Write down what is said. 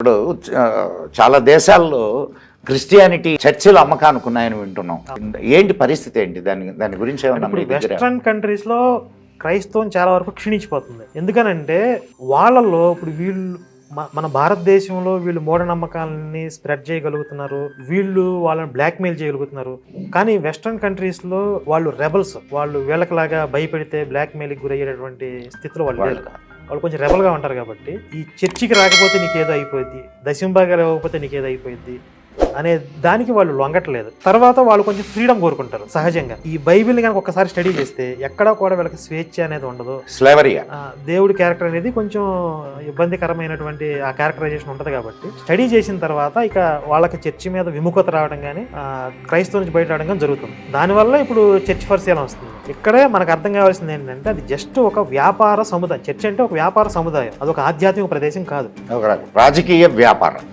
ఇప్పుడు చాలా దేశాల్లో క్రిస్టియానిటీ చర్చిలు అమ్మకానికి ఉన్నాయని వింటున్నాం. ఏంటి పరిస్థితి ఏంటి? దాని గురించి ఏమన్నా మీ దగ్గర? వెస్ట్రన్ కంట్రీస్ లో క్రైస్తవం చాలా వరకు క్షీణించిపోతుంది. ఎందుకనంటే వాళ్ళల్లో ఇప్పుడు వీళ్ళు మన భారతదేశంలో వీళ్ళు మూఢనమ్మకాలని స్ప్రెడ్ చేయగలుగుతున్నారు, వీళ్ళు వాళ్ళని బ్లాక్మెయిల్ చేయగలుగుతున్నారు. కానీ వెస్ట్రన్ కంట్రీస్ లో వాళ్ళు రెబల్స్, వాళ్ళు వీళ్ళకిలాగా భయపెడితే బ్లాక్మెయిల్కి గురయ్యేటటువంటి స్థితిలో వాళ్ళు లేరు. వాళ్ళు కొంచెం రెబల్గా ఉంటారు కాబట్టి ఈ చర్చికి రాకపోతే నీకేదో అయిపోయింది, దశంభాగాలు ఇవ్వకపోతే నీకేదో అయిపోయింది అనే దానికి వాళ్ళు లొంగట్లేదు. తర్వాత వాళ్ళు కొంచెం ఫ్రీడమ్ కోరుకుంటారు సహజంగా. ఈ బైబిల్ని కనుక ఒకసారి స్టడీ చేస్తే ఎక్కడా కూడా వీళ్ళకి స్వేచ్ఛ అనేది ఉండదు. స్లేవరియా, దేవుడి క్యారెక్టర్ అనేది కొంచెం ఇబ్బందికరమైనటువంటి ఆ క్యారెక్టరైజేషన్ ఉంటుంది. కాబట్టి స్టడీ చేసిన తర్వాత ఇక వాళ్ళకి చర్చి మీద విముఖత రావడం కానీ క్రైస్తవం నుంచి బయట రావడం కానీ జరుగుతుంది. దానివల్ల ఇప్పుడు చర్చ్ ఫర్ సేల్ వస్తుంది. ఇక్కడే మనకు అర్థం కావాల్సింది ఏంటంటే అది జస్ట్ ఒక వ్యాపార సముదాయం. చర్చ్ అంటే ఒక వ్యాపార సముదాయం, అది ఒక ఆధ్యాత్మిక ప్రదేశం కాదు, ఒక రాజకీయ వ్యాపారం.